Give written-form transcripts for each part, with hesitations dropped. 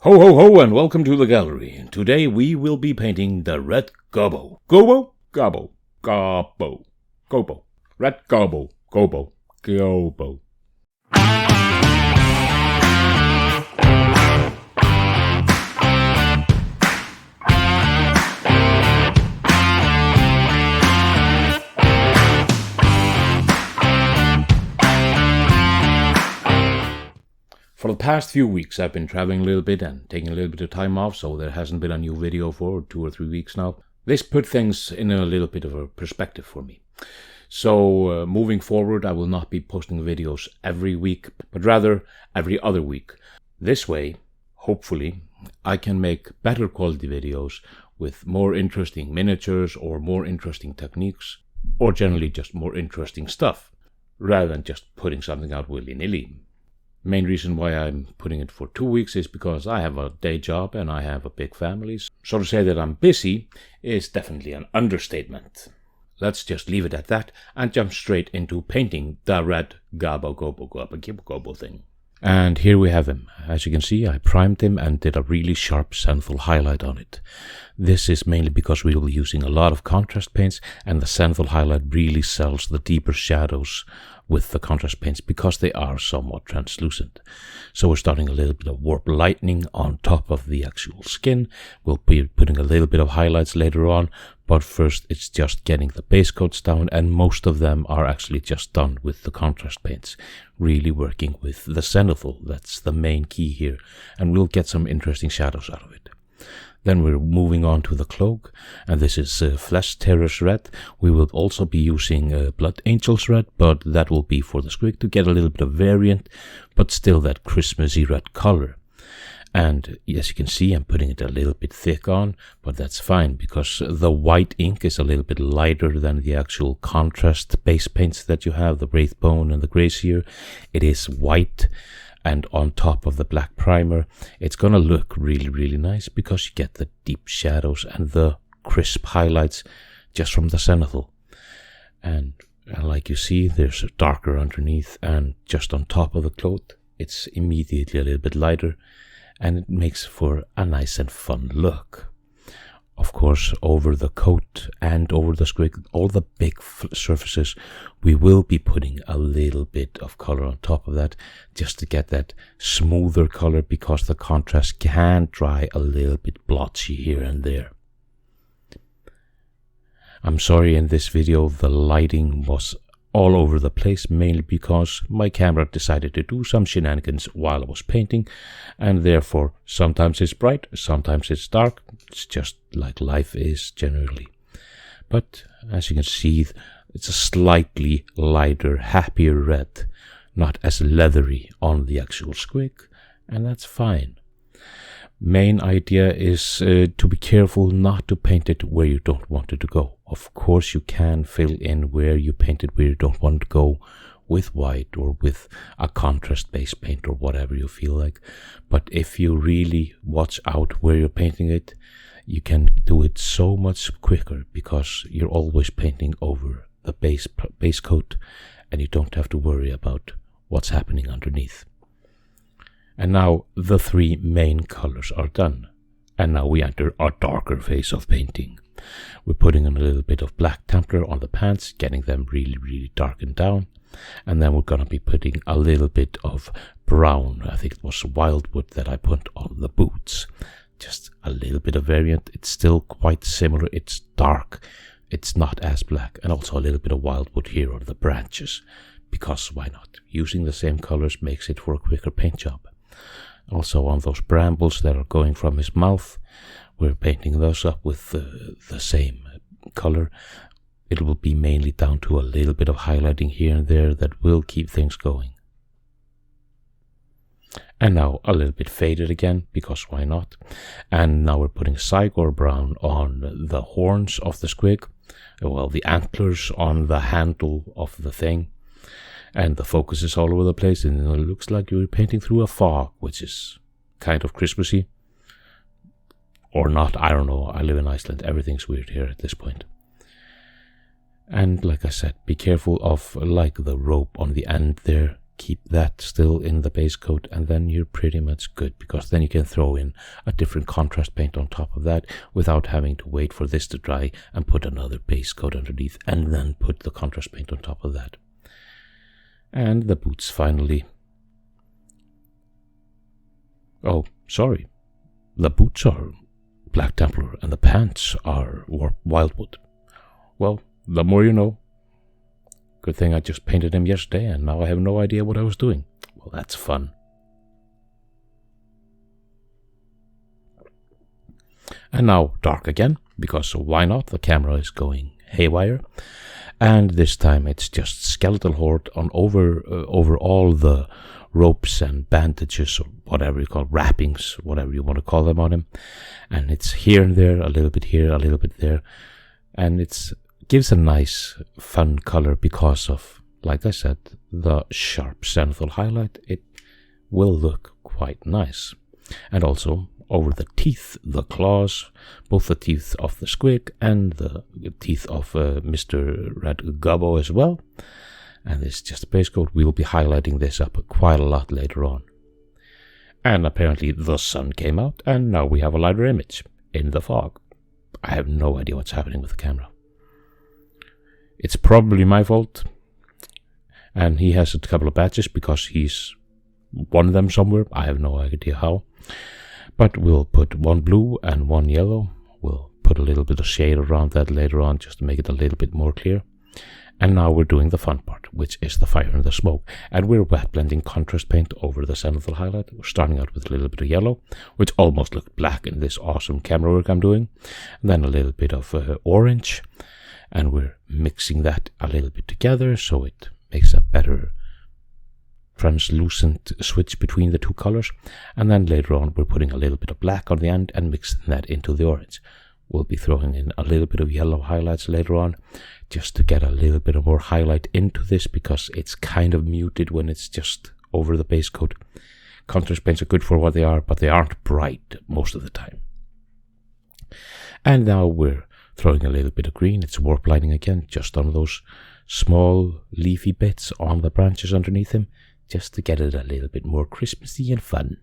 Ho ho ho and welcome to the gallery. Today we will be painting the Red Gobbo. Gobbo? Gobbo. Gobbo. Gobbo. Red Gobbo. Gobbo. Gobbo. For the past few weeks I've been traveling a little bit and taking a little bit of time off, so there hasn't been a new video for 2 or 3 weeks now. This put things in a little bit of a perspective for me. So moving forward I will not be posting videos every week, but rather every other week. This way, hopefully, I can make better quality videos with more interesting miniatures or more interesting techniques, or generally just more interesting stuff, rather than just putting something out willy-nilly. Main reason why I'm putting it for 2 weeks is because I have a day job and I have a big family. So to say that I'm busy is definitely an understatement. Let's just leave it at that and jump straight into painting the Red Gobbo thing. And here we have him. As you can see, I primed him and did a really sharp zenithal highlight on it. This is mainly because we will be using a lot of contrast paints, and the zenithal highlight really sells the deeper shadows with the contrast paints because they are somewhat translucent. So we're starting a little bit of warp lightning on top of the actual skin. We'll be putting a little bit of highlights later on, but first it's just getting the base coats down, and most of them are actually just done with the contrast paints, really working with the zenithal. That's the main key here, and we'll get some interesting shadows out of it. Then we're moving on to the cloak, and this is Flesh Terror's Red. We will also be using Blood Angel's Red, but that will be for the squig to get a little bit of variant, but still that Christmassy red color. And as you can see, I'm putting it a little bit thick on, but that's fine because the white ink is a little bit lighter than the actual contrast base paints that you have, the Wraithbone and the Grazier. It is white, and on top of the black primer, it's gonna look really, really nice because you get the deep shadows and the crisp highlights just from the zenithal. And like you see, there's a darker underneath, and just on top of the cloth, it's immediately a little bit lighter, and it makes for a nice and fun look. Of course, over the coat and over the squig, all the big surfaces, we will be putting a little bit of color on top of that, just to get that smoother color, because the contrast can dry a little bit blotchy here and there. I'm sorry, in this video the lighting was all over the place, mainly because my camera decided to do some shenanigans while I was painting, and therefore sometimes it's bright, sometimes it's dark. It's just like life is generally. But as you can see, it's a slightly lighter, happier red, not as leathery on the actual squig, and that's fine. Main idea is to be careful not to paint it where you don't want it to go. Of course you can fill in where you painted where you don't want to go with white or with a contrast based paint or whatever you feel like, but if you really watch out where you're painting it, you can do it so much quicker because you're always painting over the base coat, and you don't have to worry about what's happening underneath. And now the 3 main colors are done. And now we enter our darker phase of painting. We're putting in a little bit of Black Templar on the pants, getting them really, really darkened down. And then we're going to be putting a little bit of brown. I think it was Wildwood that I put on the boots. Just a little bit of variant. It's still quite similar. It's dark. It's not as black. And also a little bit of Wildwood here on the branches. Because why not? Using the same colors makes it for a quicker paint job. Also on those brambles that are going from his mouth, we're painting those up with the same color. It will be mainly down to a little bit of highlighting here and there that will keep things going. And now a little bit faded again, because why not? And now we're putting Cygor brown on the horns of the squig, well, the antlers on the handle of the thing. And the focus is all over the place, and it looks like you're painting through a fog, which is kind of Christmassy. Or not, I don't know. I live in Iceland. Everything's weird here at this point. And like I said, be careful of like the rope on the end there. keep that still in the base coat, and then you're pretty much good, because then you can throw in a different contrast paint on top of that without having to wait for this to dry and put another base coat underneath and then put the contrast paint on top of that. And the boots finally. Oh, sorry. The boots are Black Templar and the pants are Wildwood. Well, the more you know. Good thing I just painted him yesterday and now I have no idea what I was doing. Well, that's fun. And now dark again, because why not? The camera is going haywire. And this time it's just skeletal horde on over all the ropes and bandages, or whatever you call wrappings, whatever you want to call them on him. And it's here and there, a little bit here, a little bit there. And it's gives a nice fun color because of, like I said, the sharp zenithal highlight. It will look quite nice. And also over the teeth, the claws, both the teeth of the squig and the teeth of Mr. Red Gobbo as well. And this is just a base coat. We will be highlighting this up quite a lot later on. And apparently the sun came out and now we have a lighter image in the fog. I have no idea what's happening with the camera. It's probably my fault, and he has a couple of badges because he's won them somewhere. I have no idea how, but we'll put one blue and one yellow. We'll put a little bit of shade around that later on just to make it a little bit more clear. And now we're doing the fun part, which is the fire and the smoke, and we're wet blending contrast paint over the zenithal highlight. We're starting out with a little bit of yellow, which almost looks black in this awesome camera work I'm doing, and then a little bit of orange. And we're mixing that a little bit together so it makes a better translucent switch between the two colors. And then later on we're putting a little bit of black on the end and mixing that into the orange. We'll be throwing in a little bit of yellow highlights later on just to get a little bit of more highlight into this, because it's kind of muted when it's just over the base coat. Contrast paints are good for what they are, but they aren't bright most of the time. And now we're throwing a little bit of green. It's warp lining again, just on those small leafy bits on the branches underneath him, just to get it a little bit more Christmassy and fun.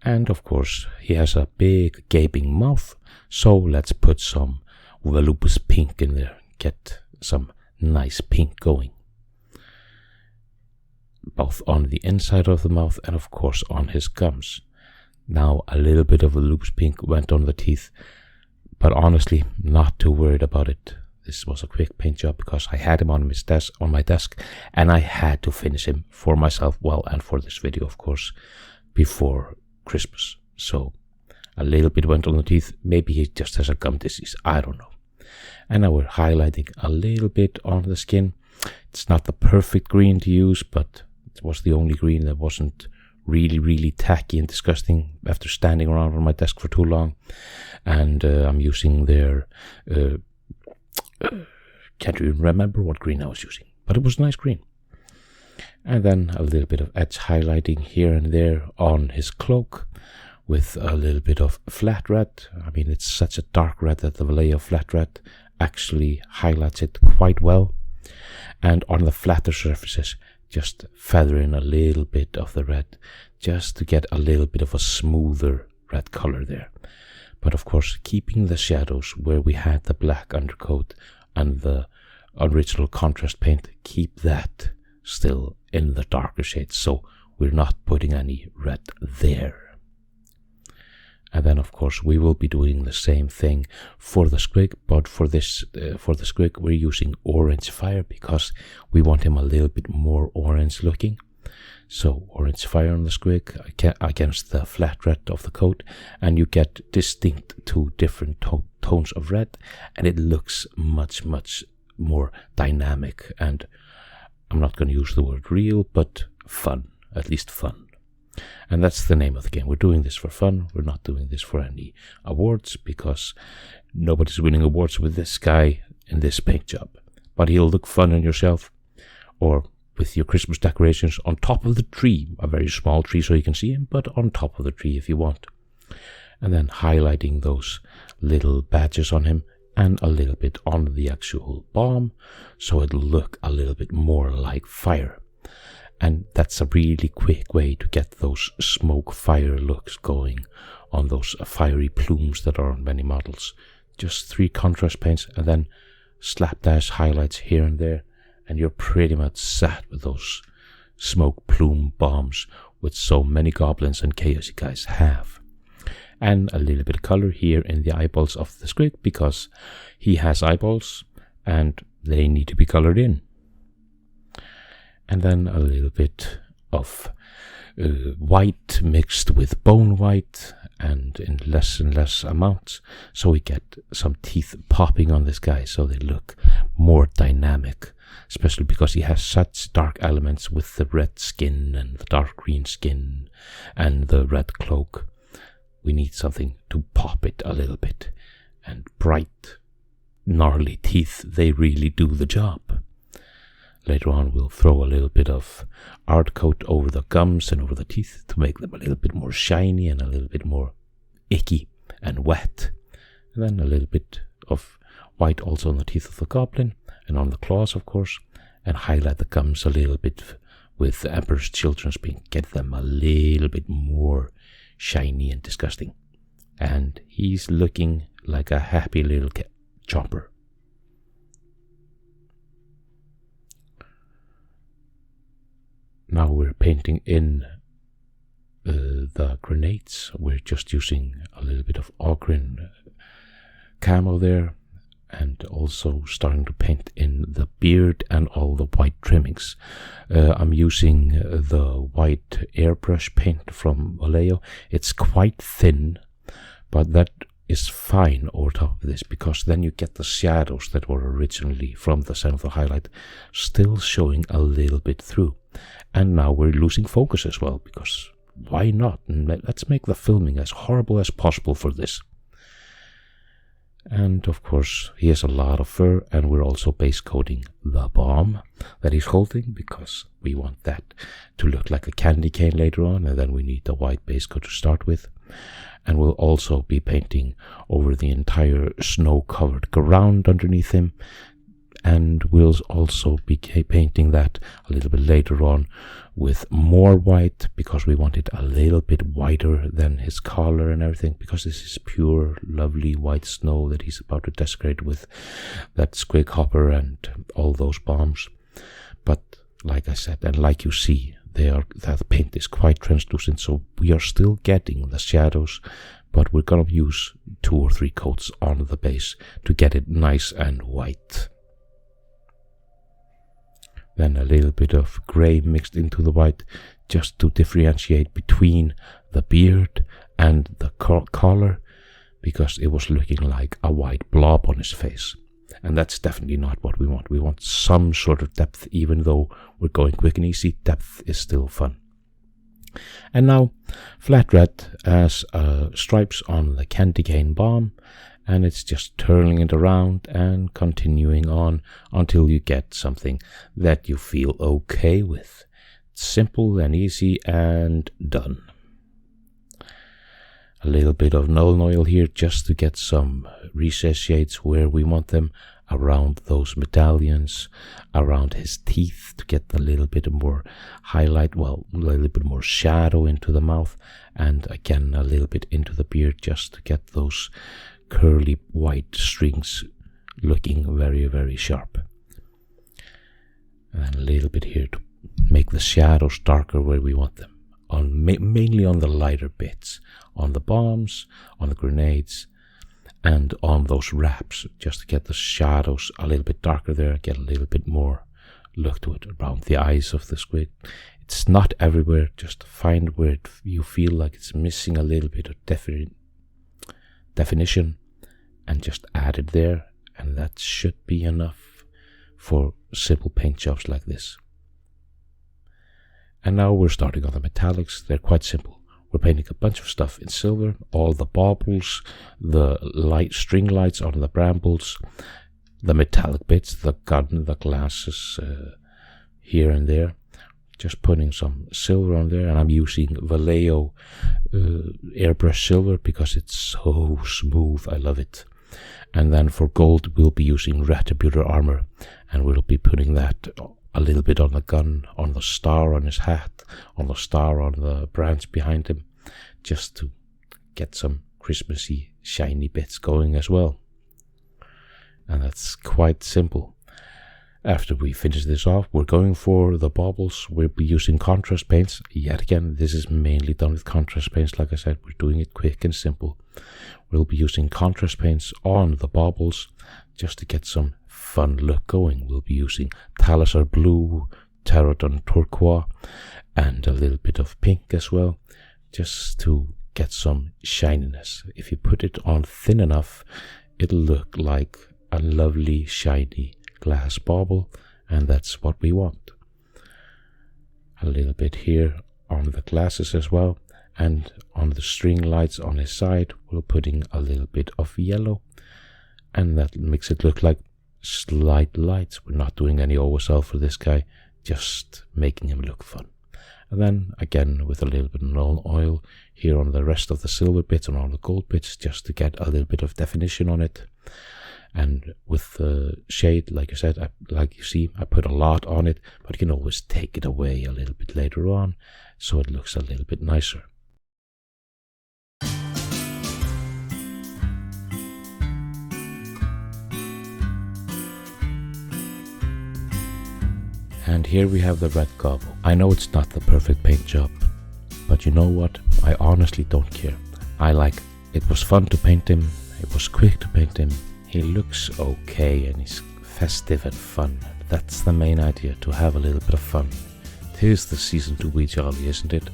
And of course, he has a big gaping mouth, so let's put some volupus pink in there, get some nice pink going. Both on the inside of the mouth and of course on his gums. Now a little bit of volupus pink went on the teeth, but honestly not too worried about it. This was a quick paint job because I had him on my desk and I had to finish him for myself, well, and for this video of course, before Christmas. So a little bit went on the teeth. Maybe he just has a gum disease, I don't know. And now we're highlighting a little bit on the skin. It's not the perfect green to use, but it was the only green that wasn't really tacky and disgusting after standing around on my desk for too long. And I'm using their can't even remember what green I was using, but it was nice green. And then a little bit of edge highlighting here and there on his cloak with a little bit of flat red. I mean, it's such a dark red that the layer of flat red actually highlights it quite well. And on the flatter surfaces, just feather in a little bit of the red just to get a little bit of a smoother red color there. But of course, keeping the shadows where we had the black undercoat and the original contrast paint, keep that still in the darker shades, so we're not putting any red there. And then of course we will be doing the same thing for the squig, but for the squig we're using orange fire because we want him a little bit more orange looking. So orange fire on the squig against the flat red of the coat, and you get distinct two different tones of red, and it looks much more dynamic, and I'm not going to use the word real, but fun, at least fun. And that's the name of the game. We're doing this for fun. We're not doing this for any awards because nobody's winning awards with this guy in this paint job. But he'll look fun on yourself or with your Christmas decorations on top of the tree. A very small tree so you can see him, but on top of the tree if you want. And then highlighting those little badges on him and a little bit on the actual bomb, so it'll look a little bit more like fire. And that's a really quick way to get those smoke fire looks going on those fiery plumes that are on many models. Just 3 contrast paints and then slapdash highlights here and there, and you're pretty much set with those smoke plume bombs with so many goblins and chaos you guys have. And a little bit of color here in the eyeballs of the squig, because he has eyeballs and they need to be colored in. And then a little bit of white mixed with bone white, and in less and less amounts, so we get some teeth popping on this guy, so they look more dynamic, especially because he has such dark elements with the red skin and the dark green skin and the red cloak. We need something to pop it a little bit, and bright, gnarly teeth, they really do the job. Later on we'll throw a little bit of art coat over the gums and over the teeth to make them a little bit more shiny and a little bit more icky and wet. And then a little bit of white also on the teeth of the goblin and on the claws, of course, and highlight the gums a little bit with the Emperor's Children's paint. Get them a little bit more shiny and disgusting. And he's looking like a happy little chomper. Now we're painting in the grenades. We're just using a little bit of Ogrin camo there, and also starting to paint in the beard and all the white trimmings. I'm using the white airbrush paint from Vallejo. It's quite thin, but that is fine over top of this, because then you get the shadows that were originally from the center of the highlight still showing a little bit through. And now we're losing focus as well, because why not? And let's make the filming as horrible as possible for this. And of course he has a lot of fur, and we're also base coating the bomb that he's holding, because we want that to look like a candy cane later on, and then we need the white base coat to start with. And we'll also be painting over the entire snow-covered ground underneath him, and we'll also be painting that a little bit later on with more white, because we want it a little bit whiter than his collar and everything, because this is pure lovely white snow that he's about to desecrate with that squig hopper and all those bombs. But like I said, and like you see, that paint is quite translucent, so we are still getting the shadows, but we're gonna use 2 or 3 coats on the base to get it nice and white. Then a little bit of grey mixed into the white, just to differentiate between the beard and the collar, because it was looking like a white blob on his face. And that's definitely not what we want. We want some sort of depth. Even though we're going quick and easy, depth is still fun. And now flat red as stripes on the candy cane bomb, and it's just turning it around and continuing on until you get something that you feel okay with. It's simple and easy and done. A little bit of null oil here just to get some recess shades where we want them, around those medallions, around his teeth, to get a little bit more highlight, well, a little bit more shadow into the mouth, and again a little bit into the beard, just to get those curly white strings looking very, very sharp. And a little bit here to make the shadows darker where we want them. Mainly on the lighter bits, on the bombs, on the grenades, and on those wraps, just to get the shadows a little bit darker there, get a little bit more look to it around the eyes of the squid. It's not everywhere, just find where you feel like it's missing a little bit of definition, and just add it there, and that should be enough for simple paint jobs like this. And now we're starting on the metallics. They're quite simple. We're painting a bunch of stuff in silver, all the baubles, the light string lights on the brambles, the metallic bits, the gun, the glasses here and there. Just putting some silver on there, and I'm using Vallejo airbrush silver because it's so smooth. I love it. And then for gold, we'll be using retributor armor, and we'll be putting that a little bit on the gun, on the star on his hat, on the star on the branch behind him, just to get some Christmassy shiny bits going as well. And that's quite simple. After we finish this off, we're going for the baubles. We'll be using contrast paints. Yet again, this is mainly done with contrast paints. Like I said, we're doing it quick and simple. We'll be using contrast paints on the baubles just to get some fun look going. We'll be using Talisar blue, Terradon turquoise, and a little bit of pink as well, just to get some shininess. If you put it on thin enough, it'll look like a lovely shiny glass bauble, and that's what we want. A little bit here on the glasses as well, and on the string lights on his side we're putting a little bit of yellow, and that makes it look like slight lights. We're not doing any oversell for this guy, just making him look fun. And then again with a little bit of oil here on the rest of the silver bits and on the gold bits, just to get a little bit of definition on it. And with the shade, like I said, like you see, I put a lot on it, but you can always take it away a little bit later on, so it looks a little bit nicer. And here we have the Red Gobbo. I know it's not the perfect paint job, but you know what? I honestly don't care. I like it. It was fun to paint him, it was quick to paint him. He looks okay and he's festive and fun. That's the main idea, to have a little bit of fun. 'Tis the season to be jolly, isn't it?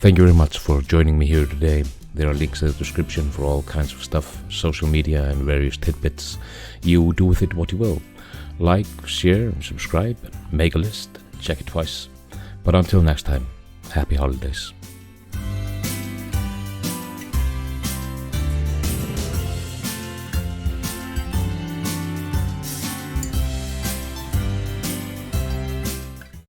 Thank you very much for joining me here today. There are links in the description for all kinds of stuff, social media and various tidbits. You do with it what you will. Like, share, and subscribe, and make a list, and check it twice. But until next time, happy holidays.